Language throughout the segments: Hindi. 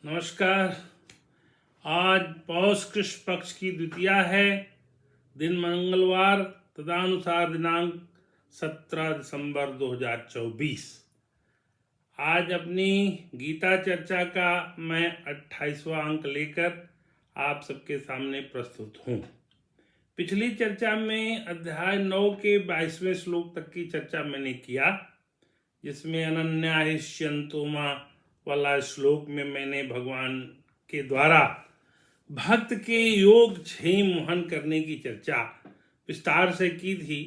नमस्कार। आज पौष कृष्ण पक्ष की द्वितीया है, दिन मंगलवार, तदनुसार दिनांक 17 दिसंबर 2024। आज अपनी गीता चर्चा का मैं 28वां अंक लेकर आप सबके सामने प्रस्तुत हूँ। पिछली चर्चा में अध्याय 9 के 22वें श्लोक तक की चर्चा मैंने किया, जिसमें अनन्या हिष्यन्तोमा वाला श्लोक में मैंने भगवान के द्वारा भक्त के योग क्षेम मोहन करने की चर्चा विस्तार से की थी,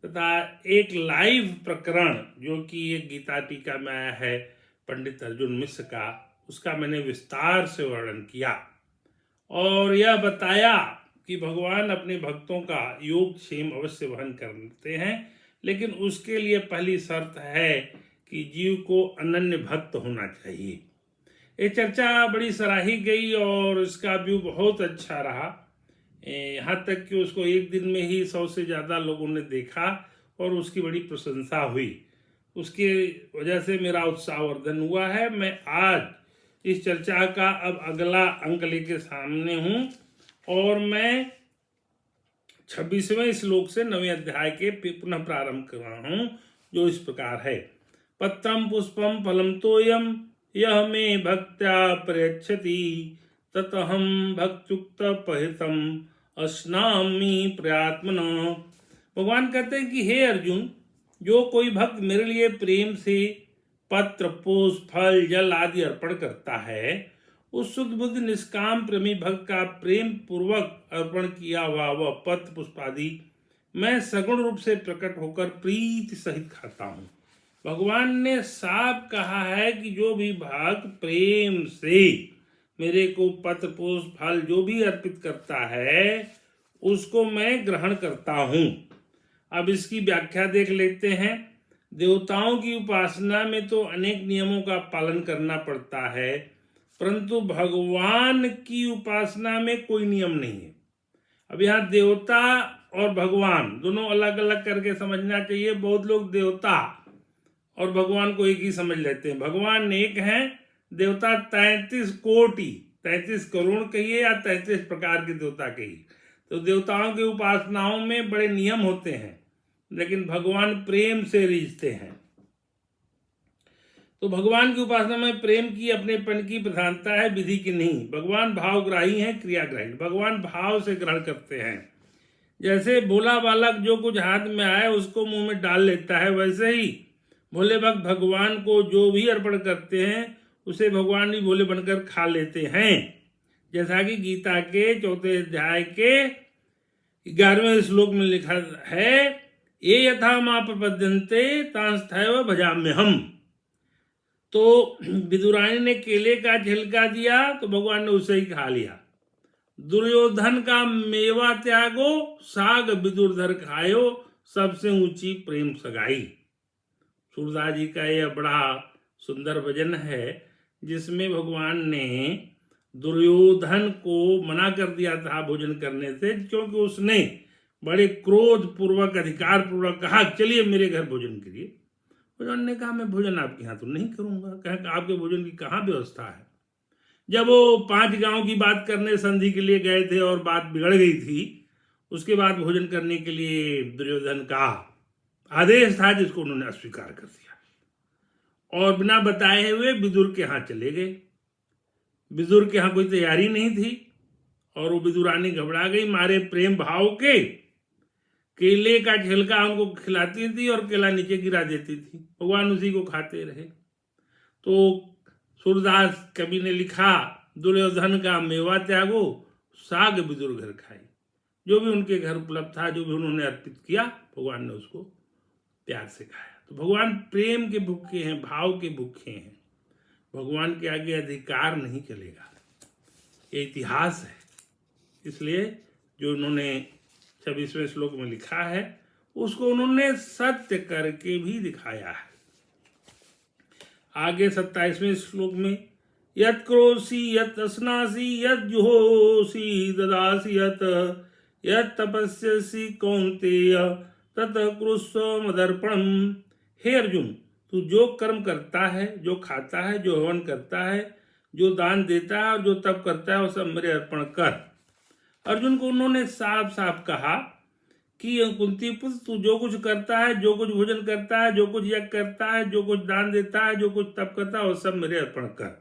तथा एक लाइव प्रकरण जो कि एक गीता टीका में आया है पंडित अर्जुन मिश्र का, उसका मैंने विस्तार से वर्णन किया और यह बताया कि भगवान अपने भक्तों का योग क्षेम अवश्य वहन करते हैं, लेकिन उसके लिए पहली शर्त है कि जीव को अनन्य भक्त होना चाहिए। ये चर्चा बड़ी सराही गई और इसका व्यू बहुत अच्छा रहा, यहाँ तक कि उसको एक दिन में ही 100 से ज़्यादा लोगों ने देखा और उसकी बड़ी प्रशंसा हुई। उसके वजह से मेरा उत्साहवर्धन हुआ है। मैं आज इस चर्चा का अब अगला अंक लेके सामने हूँ और मैं 26वें श्लोक से 9वें अध्याय के पुनः प्रारंभ कर रहा हूँ, जो इस प्रकार है। पत्रम पुष्पम फलम तोयम यह मे भक्त्या प्रयच्छति ततहम भक्त्युक्त पहितम अस्नामि प्रयात्मन। भगवान कहते हैं कि हे अर्जुन, जो कोई भक्त मेरे लिए प्रेम से पत्र पुष्प फल जल आदि अर्पण करता है, उस शुद्ध बुद्ध निष्काम प्रेमी भक्त का प्रेम पूर्वक अर्पण किया हुआ वह पत्र पुष्प आदि मैं सगुण रूप से प्रकट होकर प्रीति सहित खाता हूँ। भगवान ने साफ कहा है कि जो भी भक्त प्रेम से मेरे को पत्र पुष्प फल जो भी अर्पित करता है उसको मैं ग्रहण करता हूँ। अब इसकी व्याख्या देख लेते हैं। देवताओं की उपासना में तो अनेक नियमों का पालन करना पड़ता है, परंतु भगवान की उपासना में कोई नियम नहीं है। अब यहाँ देवता और भगवान दोनों अलग अलग करके समझना चाहिए। बहुत लोग देवता और भगवान को एक ही समझ लेते हैं। भगवान एक हैं, देवता 33 कोटि, 33 करोड़ कहिए या 33 प्रकार के देवता कहिए। तो देवताओं की उपासनाओं में बड़े नियम होते हैं, लेकिन भगवान प्रेम से रीझते हैं। तो भगवान की उपासना में प्रेम की अपनेपन की प्रधानता है, विधि की नहीं। भगवान भावग्राही हैं, क्रियाग्राही। भगवान भाव से ग्रहण करते हैं। जैसे भोला बालक जो कुछ हाथ में आए उसको मुंह में डाल लेता है, वैसे ही भोले भक्त भगवान को जो भी अर्पण करते हैं उसे भगवान भी भोले बनकर खा लेते हैं। जैसा कि गीता के 4 अध्याय के 11वें श्लोक में लिखा है, ये यथा मा प्रपद्यन्ते तांस्थैव भजाम्यहम्। तो विदुरानी ने केले का छिलका दिया तो भगवान ने उसे ही खा लिया। दुर्योधन का मेवा त्यागो साग विदुरधर खायो, सबसे ऊंची प्रेम सगाई। सूरदास जी का यह बड़ा सुंदर भजन है, जिसमें भगवान ने दुर्योधन को मना कर दिया था भोजन करने से, क्योंकि उसने बड़े क्रोध पूर्वक अधिकार पूर्वक कहा चलिए मेरे घर भोजन करिए। भगवान ने कहा मैं भोजन आपके यहाँ तो नहीं करूँगा। कहा आपके भोजन की कहाँ व्यवस्था है। जब वो 5 गांव की बात करने संधि के लिए गए थे और बात बिगड़ गई थी, उसके बाद भोजन करने के लिए दुर्योधन का आदेश था, जिसको उन्होंने अस्वीकार कर दिया और बिना बताए हुए विदुर के यहाँ चले गए। विदुर के यहाँ कोई तैयारी नहीं थी और वो विदुरानी घबरा गई। मारे प्रेम भाव के केले का छिलका उनको खिलाती थी और केला नीचे गिरा देती थी, भगवान उसी को खाते रहे। तो सूरदास कवि ने लिखा, दुर्योधन का मेवा त्यागो साग विदुर घर खाई। जो भी उनके घर उपलब्ध था, जो भी उन्होंने अर्पित किया, भगवान ने उसको प्यार से खाया। तो भगवान प्रेम के भूखे हैं, भाव के भूखे हैं। भगवान के आगे अधिकार नहीं चलेगा, ये इतिहास है। इसलिए जो उन्होंने 26वें श्लोक में लिखा है उसको उन्होंने सत्य करके भी दिखाया है। आगे 27वें श्लोक में, यत् क्रोसी यत् अस्नासी यत् जुहोसी ददासी यत् तपस्यसि कौन्तेय तत कुरुष्व मदर्पणम्। हे अर्जुन, तू जो कर्म करता है, जो खाता है, जो हवन करता है, जो दान देता है और जो तप करता है वो सब मेरे अर्पण कर। अर्जुन को उन्होंने साफ साफ कहा कि कुंती पुत्र, तू जो कुछ करता है, जो कुछ भोजन करता है, जो कुछ यज्ञ करता है, जो कुछ दान देता है, जो कुछ तप करता है, वो सब मेरे अर्पण कर।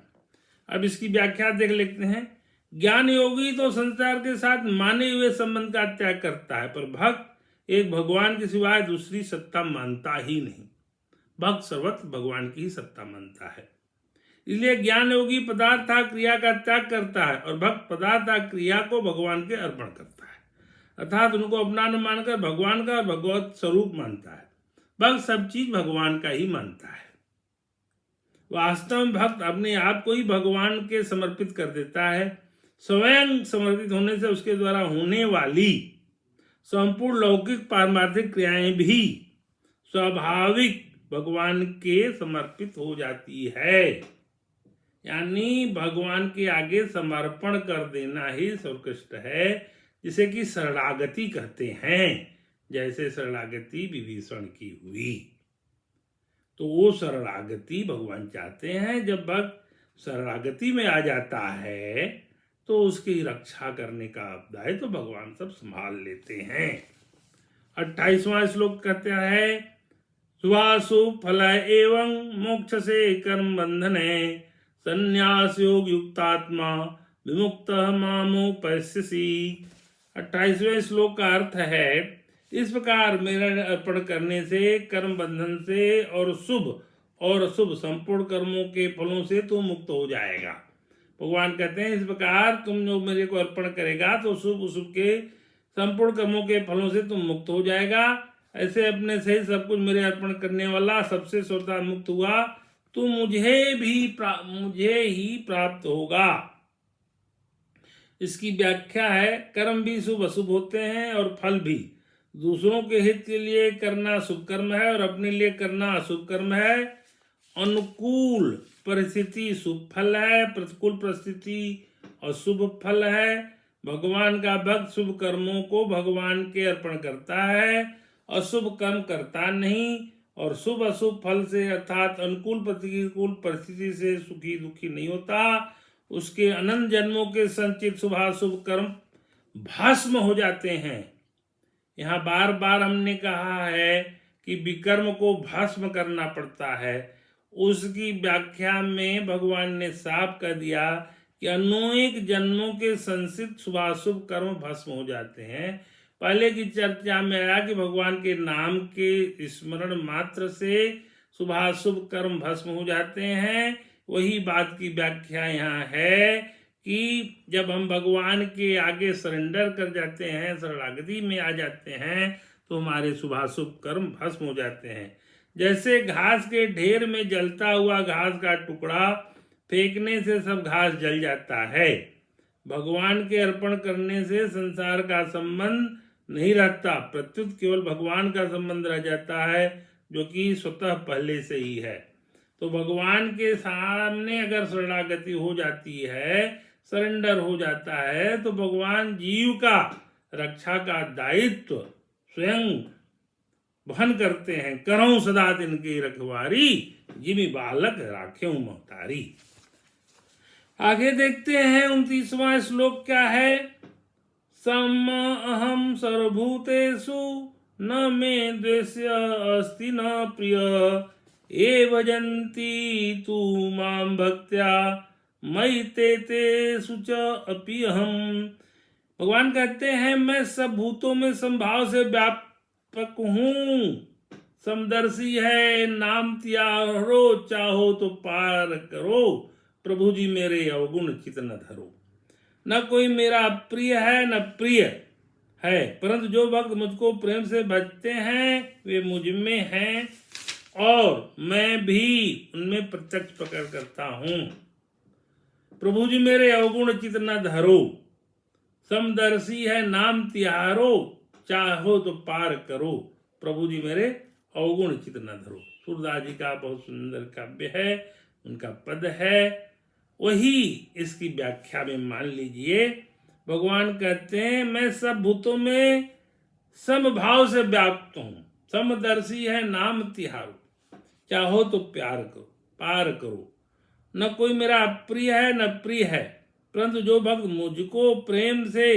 अब इसकी व्याख्या देख लेते हैं। ज्ञान योगी तो संसार के साथ माने हुए संबंध का त्याग करता है, पर भक्त एक भगवान के सिवाय दूसरी सत्ता मानता ही नहीं। भक्त सर्वत्र भगवान की ही सत्ता मानता है। इसलिए ज्ञान योगी पदार्थ क्रिया का त्याग करता है और भक्त पदार्थ क्रिया को भगवान के अर्पण करता है, अर्थात उनको अपना न मानकर भगवान का भगवत स्वरूप मानता है। भक्त सब चीज भगवान का ही मानता है। वास्तव में भक्त अपने आप को ही भगवान के समर्पित कर देता है। स्वयं समर्पित होने से उसके द्वारा होने वाली संपूर्ण लौकिक पारमार्थिक क्रियाएं भी स्वाभाविक भगवान के समर्पित हो जाती है। यानी भगवान के आगे समर्पण कर देना ही सर्वोत्कृष्ट है, जिसे कि शरणागति कहते हैं। जैसे शरणागति विभीषण की हुई, तो वो शरणागति भगवान चाहते हैं। जब भक्त शरणागति में आ जाता है तो उसकी रक्षा करने का दायित्व तो भगवान सब संभाल लेते हैं। 28वां श्लोक कहते हैं, शुभाशु फल एवं मोक्ष से कर्म बंधने संन्यास योग युक्तात्मा विमुक्त मामोपश्यसि। 28वें श्लोक का अर्थ है, इस प्रकार मेरा अर्पण करने से, कर्म बंधन से और शुभ और अशुभ संपूर्ण कर्मों के फलों से तू मुक्त हो जाएगा। भगवान कहते हैं, इस प्रकार तुम जो मेरे को अर्पण करेगा तो शुभ अशुभ के संपूर्ण कर्मों के फलों से तुम मुक्त हो जाएगा। ऐसे अपने से सब कुछ मेरे अर्पण करने वाला सबसे स्वतः मुक्त हुआ तो मुझे ही प्राप्त होगा। इसकी व्याख्या है, कर्म भी शुभ अशुभ होते हैं और फल भी। दूसरों के हित के लिए करना शुभ कर्म है और अपने लिए करना अशुभ कर्म है। अनुकूल परिस्थिति शुभ फल है, प्रतिकूल परिस्थिति अशुभ फल है। भगवान का भक्त शुभ कर्मों को भगवान के अर्पण करता है, अशुभ कर्म करता नहीं, और शुभ अशुभ फल से अर्थात अनुकूल प्रतिकूल परिस्थिति से सुखी दुखी नहीं होता। उसके अनंत जन्मों के संचित शुभाशुभ कर्म भस्म हो जाते हैं। यहाँ बार बार हमने कहा है कि विकर्म को भस्म करना पड़ता है। उसकी व्याख्या में भगवान ने साफ कर दिया कि अनेक जन्मों के संचित शुभाशुभ कर्म भस्म हो जाते हैं। पहले की चर्चा में आया कि भगवान के नाम के स्मरण मात्र से शुभाशुभ कर्म भस्म हो जाते हैं। वही बात की व्याख्या यहाँ है कि जब हम भगवान के आगे सरेंडर कर जाते हैं, शरणागति में आ जाते हैं, तो हमारे शुभाशुभ कर्म भस्म हो जाते हैं। जैसे घास के ढेर में जलता हुआ घास का टुकड़ा फेंकने से सब घास जल जाता है। भगवान के अर्पण करने से संसार का संबंध नहीं रहता, प्रत्युत केवल भगवान का संबंध रह जाता है, जो कि स्वतः पहले से ही है। तो भगवान के सामने अगर शरणागति हो जाती है, सरेंडर हो जाता है, तो भगवान जीव का रक्षा का दायित्व स्वयं वहन करते हैं। करऊं सदा तिनकी रखवारी, जिमि बालक राख्यों महतारी। आगे देखते हैं 29वां श्लोक क्या है। सम अहम सर्वभूतेषु न मे द्वेष्य अस्ति न प्रिय ये भजन्ति तू मां भक्त्या मयि तेषु च अपि अहम्। भगवान कहते हैं, मैं सब भूतों में समभाव से व्यापक हूँ। समदर्शी है, नाम त्यारो, चाहो तो पार करो, प्रभु जी मेरे अवगुण चित न धरो। न कोई मेरा प्रिय है न प्रिय है, परंतु जो भक्त मुझको प्रेम से भजते हैं वे मुझ में हैं और मैं भी उनमें प्रत्यक्ष प्रकट करता हूँ। प्रभु जी मेरे अवगुण चित न धरो, समदर्शी है, नाम तिहारो, चाहो तो पार करो, प्रभु जी मेरे अवगुण चित न धरो। सूरदास जी का बहुत सुंदर काव्य है, उनका पद है, वही इसकी व्याख्या में मान लीजिए। भगवान कहते हैं, मैं सब भूतों में समभाव से व्याप्त हूँ। समदर्शी है, नाम तिहारो, चाहो तो प्यार करो, पार करो। न कोई मेरा अप्रिय है न प्रिय है, परंतु जो भक्त मुझको प्रेम से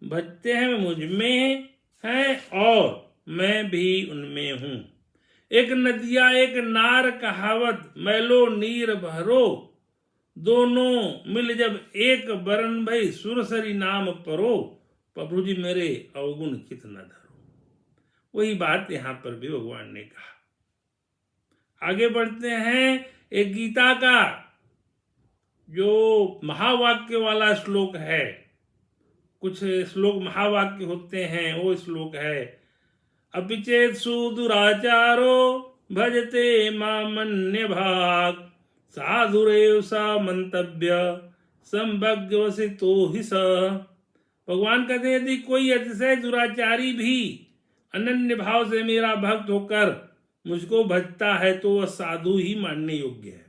भजते हैं वे मुझ में हैं और मैं भी उनमें हूँ। एक नदिया एक नार कहावत, मैलो नीर भरो, दोनों मिल जब एक बरन भई, सुरसरी नाम परो, प्रभु जी मेरे अवगुण चित न धरो। वही बात यहां पर भी भगवान ने कहा। आगे बढ़ते हैं। एक गीता का जो महावाक्य वाला श्लोक है, कुछ श्लोक महावाक्य होते हैं, वो श्लोक है, अपिचेत सुदुराचारो भजते मामन्य भाग, साधुरेव स मंतव्य संभग्यवसितो ही स। भगवान कहते हैं यदि कोई अतिशय दुराचारी भी अनन्य भाव से मेरा भक्त होकर मुझको भजता है तो वह साधु ही मानने योग्य है,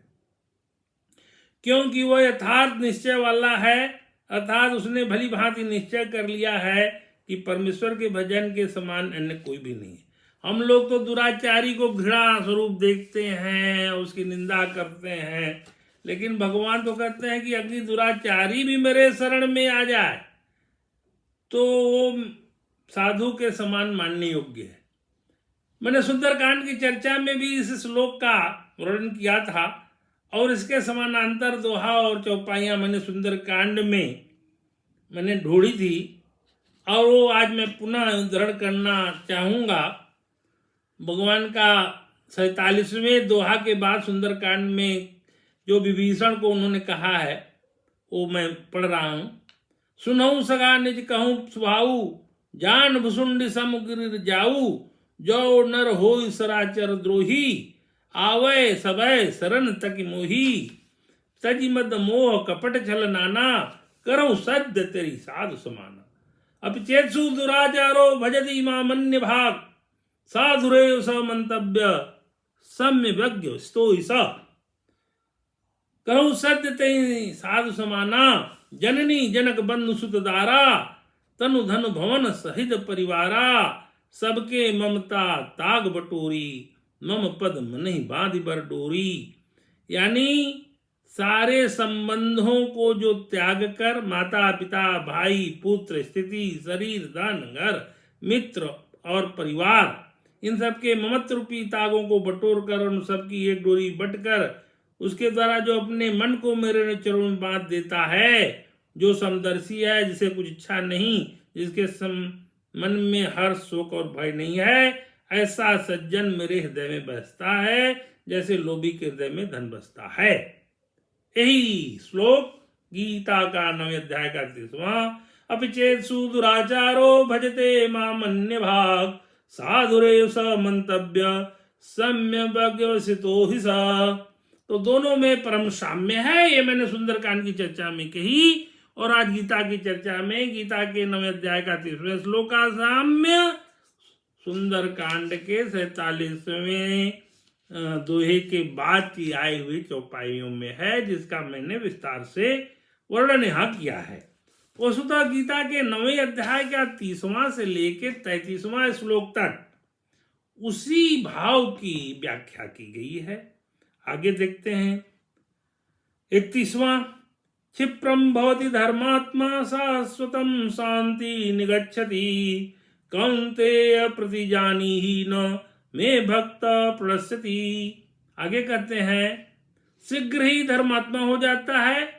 क्योंकि वह यथार्थ निश्चय वाला है, अर्थात उसने भली भांति निश्चय कर लिया है कि परमेश्वर के भजन के समान अन्य कोई भी नहीं है। हम लोग तो दुराचारी को घृणा स्वरूप देखते हैं, उसकी निंदा करते हैं, लेकिन भगवान तो कहते हैं कि अगर दुराचारी भी मेरे शरण में आ जाए तो वो साधु के समान मानने योग्य है। मैंने सुंदरकांड की चर्चा में भी इस श्लोक का वर्णन किया था और इसके समानांतर दोहा और चौपाइयां मैंने सुंदरकांड में मैंने ढूंढी थी और वो आज मैं पुनः उद्धरण करना चाहूँगा। भगवान का 47वें दोहा के बाद सुंदरकांड में जो विभीषण को उन्होंने कहा है वो मैं पढ़ रहा हूँ। सुनहु सगा निज कहूँ सुभाऊ, जान भुसुंड समुग्र जाऊ, जो नर होय सराचर द्रोही, आवे सबय शरण तक मोही, तजी मद मोह कपट छल नाना, करो सद्य तेरी साधु समाना। अपिचेत्सु दुराचारो भजति मामन्य भाग, साधुरेव स मंतव्य सम्यग्यो स्तो स। करो सद्य तेरी साधु समाना, जननी जनक बंधु सुत दारा, तनु धन भवन सहित परिवारा, सबके ममता ताग बटोरी, मम पद मनहि बांधि बर डोरी। यानी सारे संबंधों को जो त्याग कर माता पिता भाई पुत्र स्थिति शरीर धन घर मित्र और परिवार इन सबके ममत्व रूपी तागों को बटोर कर उन सबकी एक डोरी बटकर उसके द्वारा जो अपने मन को मेरे चरणों में बांध देता है, जो समदर्शी है, जिसे कुछ इच्छा नहीं, जिसके मन में हर्ष शोक और भय नहीं है, ऐसा सज्जन मेरे हृदय में बसता है जैसे लोभी के हृदय में धन बसता है। यही श्लोक गीता का 9वें अध्याय का 30वां। अपिचेत सुदुराचारो भजते मामन्य भाग, साधुरेव स मंतव्य सम्यग्यवसितो ही स। तो दोनों में परम साम्य है, ये मैंने सुंदरकांड की चर्चा में कही और आज गीता की चर्चा में गीता के 9वें अध्याय का 30वें श्लोक का साम्य सुंदरकांड के 47वें दोहे के बाद की आई हुई चौपाइयों में है, जिसका मैंने विस्तार से वर्णन यहाँ किया है। वसुतः गीता के 9वें अध्याय का 30वां से लेकर 33वां श्लोक तक उसी भाव की व्याख्या की गई है। आगे देखते हैं। 31वां। क्षिप्रम भवति धर्मात्मा शाश्वतम शांति निगच्छति, कौन्तेय प्रतिजानीहि न मे भक्त प्रणश्यति। आगे कहते हैं शीघ्र ही धर्मात्मा हो जाता है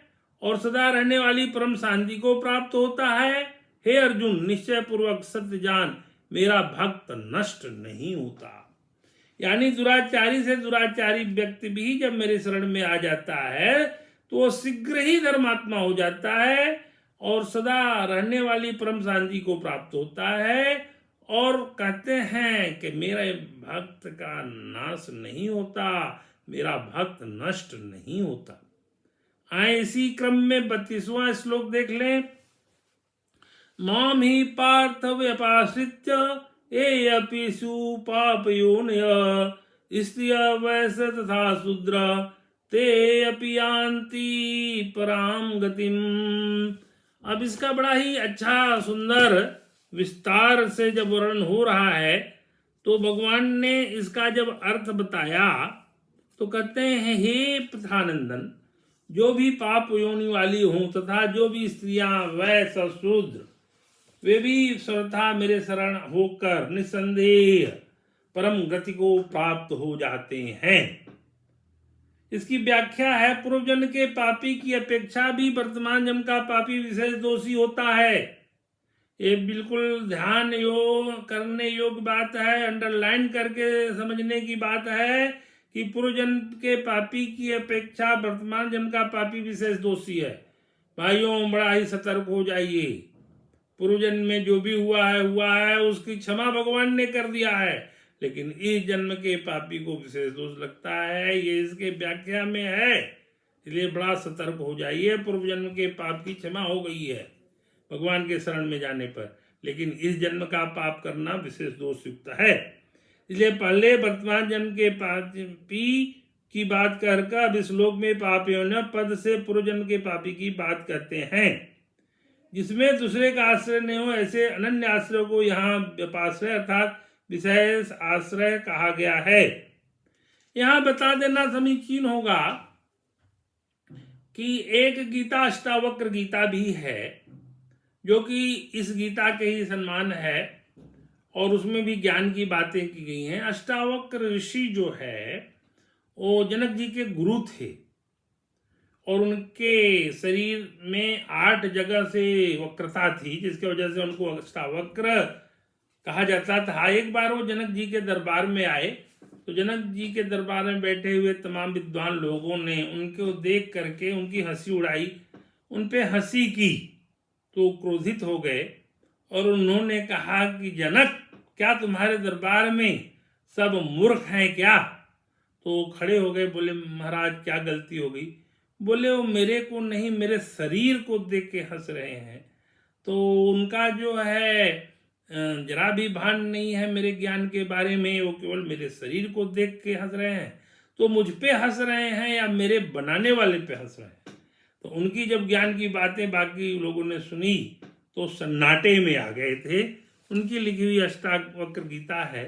और सदा रहने वाली परम शांति को प्राप्त होता है। हे अर्जुन, निश्चय पूर्वक सत्य जान, मेरा भक्त नष्ट नहीं होता। यानी दुराचारी से दुराचारी व्यक्ति भी जब मेरे शरण में आ जाता है तो वो शीघ्र ही धर्मात्मा हो जाता है और सदा रहने वाली परम शांति को प्राप्त होता है। और कहते हैं कि मेरे भक्त का नाश नहीं होता, मेरा भक्त नष्ट नहीं होता। आए इसी क्रम में 32वां श्लोक देख लें। माम ही पार्थ व्यपाश्रित्य ये अपि सुपापयोनय, स्त्रिय वैश्य तथा शूद्र ते अपि यान्ति पराम गतिम। अब इसका बड़ा ही अच्छा सुंदर विस्तार से जब वर्णन हो रहा है तो भगवान ने इसका जब अर्थ बताया तो कहते हैं हे प्रथानंदन, जो भी पाप योनि वाली हों तथा जो भी स्त्रियां वैश्य शूद्र वे भी सर्वथा मेरे शरण होकर निसंदेह परम गति को प्राप्त हो जाते हैं। इसकी व्याख्या है, पूर्व जन्म के पापी की अपेक्षा भी वर्तमान जन्म का पापी विशेष दोषी होता है। ये बिल्कुल ध्यान करने योग्य बात है, अंडरलाइन करके समझने की बात है कि पूर्व जन्म के पापी की अपेक्षा वर्तमान जन्म का पापी विशेष दोषी है। भाइयों, बड़ा ही सतर्क हो जाइए। पूर्व जन्म में जो भी हुआ है उसकी क्षमा भगवान ने कर दिया है, लेकिन इस जन्म के पापी को विशेष दोष लगता है। ये इसके व्याख्या में है, इसलिए बड़ा सतर्क हो जाइए। पूर्व जन्म के पाप की क्षमा हो गई है भगवान के शरण में जाने पर, लेकिन इस जन्म का पाप करना विशेष दोष युक्त है। इसलिए पहले वर्तमान जन्म के पापी की बात कर अब श्लोक में पापियों ने पद से पूर्व जन्म के पापी की बात करते हैं। जिसमें दूसरे का आश्रय नहीं हो, ऐसे अनन्य आश्रय को यहाँ व्यपाश्रय अर्थात विशेष आश्रय कहा गया है। यहाँ बता देना समीचीन होगा कि एक गीता अष्टावक्र गीता भी है, जो कि इस गीता के ही समान है और उसमें भी ज्ञान की बातें की गई हैं। अष्टावक्र ऋषि जो है वो जनक जी के गुरु थे और उनके शरीर में 8 जगह से वक्रता थी, जिसकी वजह से उनको अष्टावक्र कहा जाता था। एक बार वो जनक जी के दरबार में आए तो जनक जी के दरबार में बैठे हुए तमाम विद्वान लोगों ने उनको देख करके उनकी हंसी उड़ाई, उन पे हंसी की, तो क्रोधित हो गए और उन्होंने कहा कि जनक, क्या तुम्हारे दरबार में सब मूर्ख हैं क्या? तो खड़े हो गए, बोले महाराज क्या गलती हो गई? बोले वो मेरे को नहीं, मेरे शरीर को देख के हंस रहे हैं। तो उनका जो है जरा भी भान नहीं है मेरे ज्ञान के बारे में, वो केवल मेरे शरीर को देख के हंस रहे हैं। तो मुझ पे हंस रहे हैं या मेरे बनाने वाले पे हंस रहे हैं? तो उनकी जब ज्ञान की बातें बाकी लोगों ने सुनी तो सन्नाटे में आ गए थे। उनकी लिखी हुई अष्टावक्र गीता है,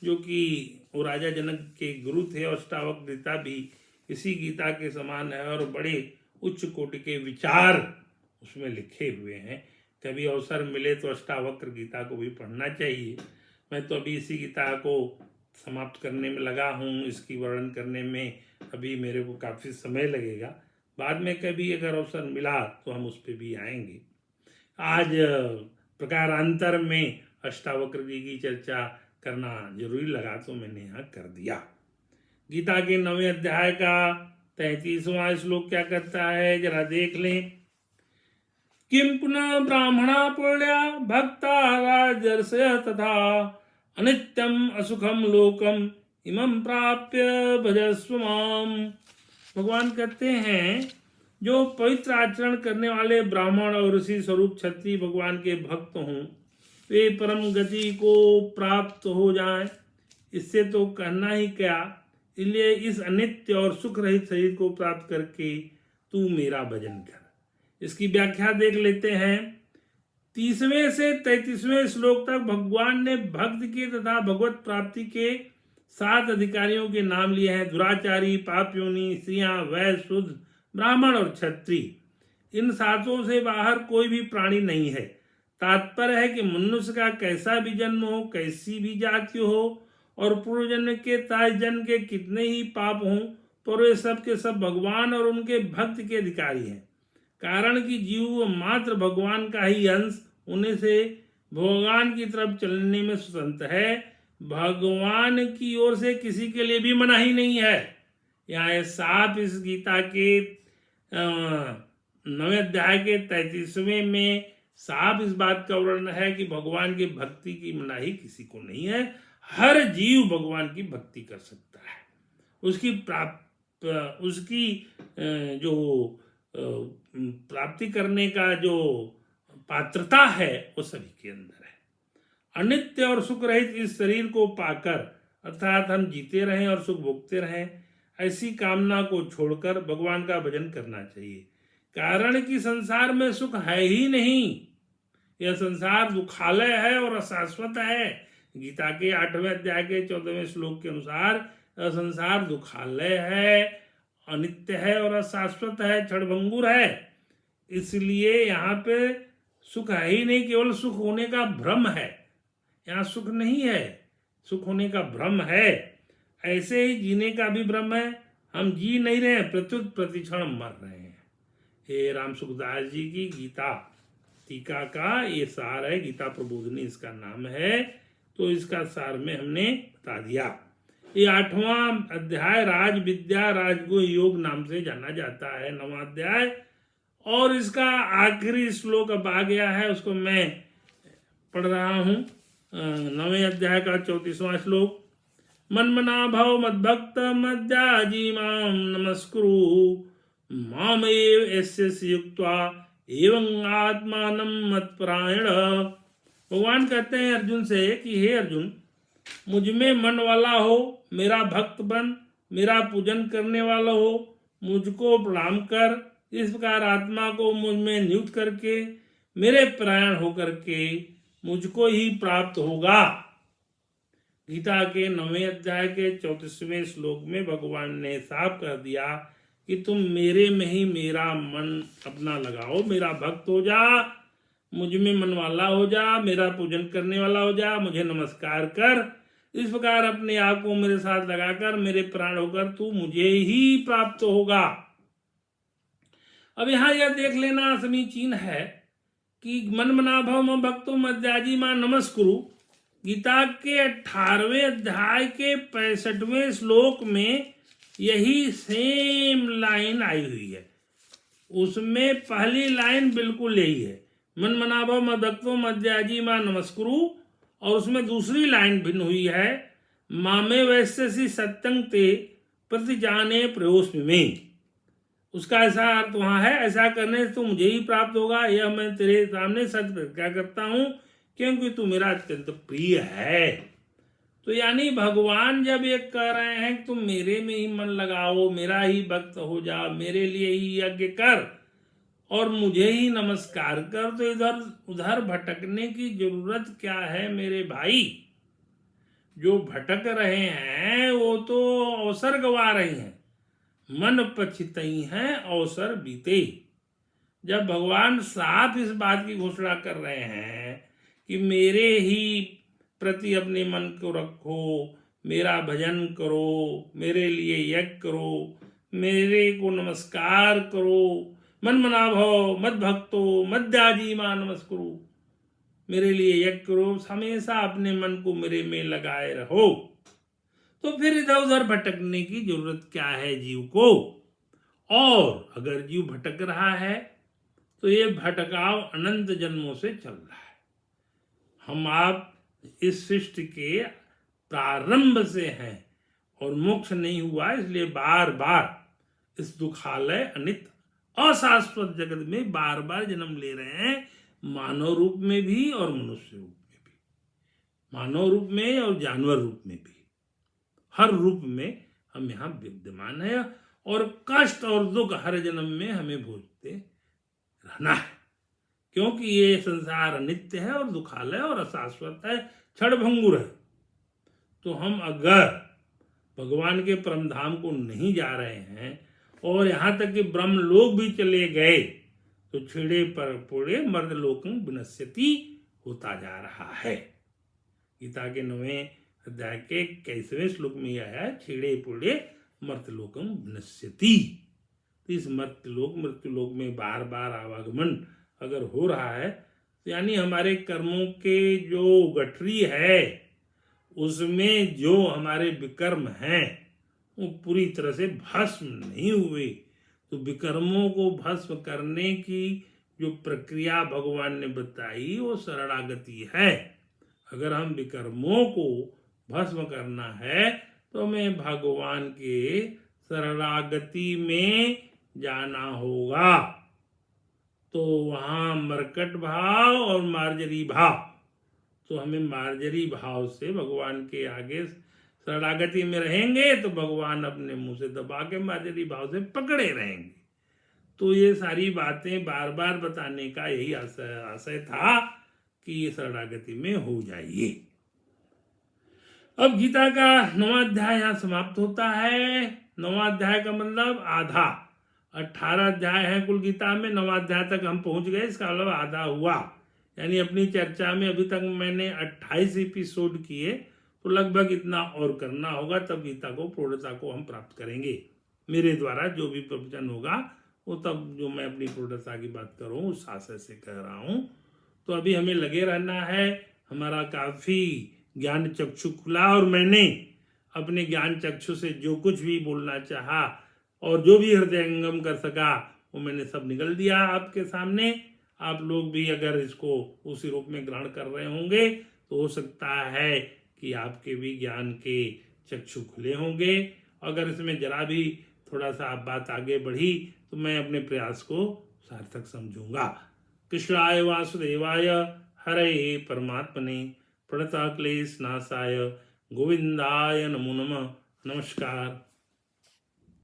जो कि वो राजा जनक के गुरु थे, और अष्टावक्र गीता भी इसी गीता के समान है और बड़े उच्च कोटि के विचार उसमें लिखे हुए हैं। कभी अवसर मिले तो अष्टावक्र गीता को भी पढ़ना चाहिए। मैं तो अभी इसी गीता को समाप्त करने में लगा हूँ, इसकी वर्णन करने में अभी मेरे को काफ़ी समय लगेगा। बाद में कभी अगर अवसर मिला तो हम उस पर भी आएंगे। आज प्रकारांतर में अष्टावक्र जी की चर्चा करना जरूरी लगा तो मैंने यहाँ कर दिया। गीता के 9वें अध्याय का 33वां श्लोक क्या करता है, जरा देख लें। किम पुनः ब्राह्मणा पुण्या भक्ता राजर्षय तथा अनित्यम असुखम लोकम इमं प्राप्य भजस्व माम। भगवान कहते हैं, जो पवित्र आचरण करने वाले ब्राह्मण और ऋषि स्वरूप क्षत्रिय भगवान के भक्त हों, वे परम गति को प्राप्त हो जाएं। इससे तो कहना ही क्या। इसलिए इस अनित्य और सुख रहित शरीर को प्राप्त करके तू मेरा भजन कर। इसकी व्याख्या देख लेते हैं। 30वें से 33वें श्लोक तक भगवान ने भक्त के तथा भगवत प्राप्ति के 7 अधिकारियों के नाम लिए हैं। दुराचारी, पापयोनि, स्त्रियां, वैश्य, शूद्र, ब्राह्मण और क्षत्रिय। इन 7 से बाहर कोई भी प्राणी नहीं है। तात्पर्य है कि मनुष्य का कैसा भी जन्म हो, कैसी भी जाति हो और पूर्व जन्म के ताज जन्म के कितने ही पाप हों, पर वे सब के सब भगवान और उनके भक्त के अधिकारी हैं। कारण कि जीव मात्र भगवान का ही अंश होने से भगवान की तरफ चलने में स्वतंत्र है। भगवान की ओर से किसी के लिए भी मनाही नहीं है। यहाँ साफ इस गीता के 9वें अध्याय के 33वें में साफ इस बात का वर्णन है कि भगवान की भक्ति की मनाही किसी को नहीं है। हर जीव भगवान की भक्ति कर सकता है। उसकी जो प्राप्ति करने का जो पात्रता है वो सभी के अंदर है। अनित्य और सुख रहित इस शरीर को पाकर अर्थात हम जीते रहें और सुख भोगते रहें, ऐसी कामना को छोड़कर भगवान का भजन करना चाहिए। कारण कि संसार में सुख है ही नहीं। यह संसार दुखालय है और अशाश्वत है। गीता के 8वें अध्याय के 14वें श्लोक के अनुसार संसार दुखालय है अनित्य है और अशाश्वत है, क्षणभंगुर है, इसलिए यहाँ पे सुख है ही नहीं, केवल सुख होने का भ्रम है। यहाँ सुख नहीं है, सुख होने का भ्रम है। ऐसे ही जीने का भी भ्रम है, हम जी नहीं रहे हैं, प्रत्युत प्रतिक्षण मर रहे हैं। हे राम सुखदास जी की गीता टीका का ये सार है, गीता प्रबोधिनी इसका नाम है। तो इसका सार में हमने बता दिया। ये 8वां अध्याय राज विद्या राजगुह योग नाम से जाना जाता है, 9वां अध्याय। और इसका आखिरी श्लोक अब आ गया है, उसको मैं पढ़ रहा हूँ। 9वें अध्याय का 34वां श्लोक। मन्मना भव मद्भक्त मद्याजी माम नमस्कुरु मामेव यस्य युक्त्वा एवं आत्मानं मत्परायण। भगवान कहते हैं अर्जुन से कि हे अर्जुन, मुझ में मन वाला हो, मेरा भक्त बन, मेरा पूजन करने वाला हो, मुझको प्रणाम कर। इस प्रकार आत्मा को मुझ में नियुक्त करके मेरे परायण होकर के मुझको ही प्राप्त होगा। गीता के 9वें अध्याय के 34वें श्लोक में भगवान ने साफ कर दिया कि तुम मेरे में ही मेरा मन अपना लगाओ, मेरा भक्त हो जा, मुझ में मन वाला हो जा, मेरा पूजन करने वाला हो जा, मुझे नमस्कार कर। इस प्रकार अपने आप को मेरे साथ लगाकर मेरे प्राण होकर तू मुझे ही प्राप्त होगा। अब यहाँ यह देख लेना समीचीन है कि मन मना भव मम भक्तो मद्याजी मां नमस्कुरु, गीता के 18वें अध्याय के 65वें श्लोक में यही सेम लाइन आई हुई है। उसमें पहली लाइन बिल्कुल यही है, मन मना भव मम भक्तो मद्याजी मां नमस्कुरु, और उसमें दूसरी लाइन भिन्न हुई है, मामे वैश्यसि सत्यं ते प्रतिजाने प्रयोस्मि में। उसका ऐसा अर्थ वहां है, ऐसा करने से तो मुझे ही प्राप्त होगा, यह मैं तेरे सामने सत्य प्रतिज्ञा करता हूं, क्योंकि तू मेरा अत्यंत प्रिय है। तो यानी भगवान जब ये कह रहे हैं कि तुम मेरे में ही मन लगाओ, मेरा ही भक्त हो जा, मेरे लिए ही यज्ञ कर और मुझे ही नमस्कार कर, तो इधर उधर भटकने की जरूरत क्या है मेरे भाई। जो भटक रहे हैं वो तो अवसर गवा रहे हैं, मन पछितई हैं अवसर बीते। जब भगवान साफ इस बात की घोषणा कर रहे हैं कि मेरे ही प्रति अपने मन को रखो, मेरा भजन करो, मेरे लिए यज्ञ करो, मेरे को नमस्कार करो, मन मना भव मद भक्तो मद्याजी मां नमस्कुरु, मेरे लिए यज्ञ करो, हमेशा अपने मन को मेरे में लगाए रहो। तो फिर इधर उधर भटकने की जरूरत क्या है जीव को। और अगर जीव भटक रहा है तो ये भटकाव अनंत जन्मों से चल रहा है। हम आप इस सृष्टि के प्रारंभ से हैं और मोक्ष नहीं हुआ, इसलिए बार बार इस दुखालय अनित अशाश्वत जगत में बार बार जन्म ले रहे हैं, मानव रूप में भी और मनुष्य रूप में भी, मानव रूप में और जानवर रूप में भी, हर रूप में हम यहाँ विद्यमान है। और कष्ट और दुख हर जन्म में हमें भोगते रहना है, क्योंकि ये संसार अनित्य है और दुखालय और अशाश्वत है, क्षणभंगुर है। तो हम अगर भगवान के परम धाम को नहीं जा रहे हैं और यहाँ तक कि ब्रह्म लोक भी चले गए तो छेड़े पर पोड़े मर्द लोकं विनश्यति होता जा रहा है। गीता के 9वें अध्याय के 21वें श्लोक में यह है, छेड़े पोड़े मर्त्यलोकम विनश्यति। तो इस मृत्युलोक में बार बार आवागमन अगर हो रहा है तो यानी हमारे कर्मों के जो गठरी है उसमें जो हमारे विकर्म हैं वो पूरी तरह से भस्म नहीं हुए। तो विकर्मों को भस्म करने की जो प्रक्रिया भगवान ने बताई वो शरणागति है। अगर हम विकर्मों को भस्म करना है तो हमें भगवान के शरणागति में जाना होगा। तो वहाँ मरकट भाव और मार्जरी भाव, तो हमें मार्जरी भाव से भगवान के आगे शरणागति में रहेंगे तो भगवान अपने मुंह से दबा के मार्जरी भाव से पकड़े रहेंगे। तो ये सारी बातें बार बार बताने का यही आशय था कि ये शरणागति में हो जाइए। अब गीता का 9वां अध्याय यहाँ समाप्त होता है। 9वां अध्याय का मतलब आधा। 18 अध्याय है कुल गीता में, 9वां अध्याय तक हम पहुंच गए, इसका मतलब आधा हुआ। यानी अपनी चर्चा में अभी तक मैंने 28 एपिसोड किए, तो लगभग इतना और करना होगा, तब गीता को प्रौढ़ता को हम प्राप्त करेंगे। मेरे द्वारा जो भी प्रवचन होगा वो तब, जो मैं अपनी प्रौढ़ता की बात कर रहा हूँ उस आशय से कह रहा हूँ। तो अभी हमें लगे रहना है, हमारा काफी ज्ञान चक्षु खुला, और मैंने अपने ज्ञान चक्षु से जो कुछ भी बोलना चाहा और जो भी हृदयंगम कर सका वो मैंने सब निकल दिया आपके सामने। आप लोग भी अगर इसको उसी रूप में ग्रहण कर रहे होंगे तो हो सकता है कि आपके भी ज्ञान के चक्षु खुले होंगे। अगर इसमें जरा भी थोड़ा सा बात आगे बढ़ी तो मैं अपने प्रयास को सार्थक समझूंगा। कृष्णाय वासुदेवाय हरे परमात्मने प्रणता क्लेश नाशाय गोविंदाय नमो नमः। नमस्कार।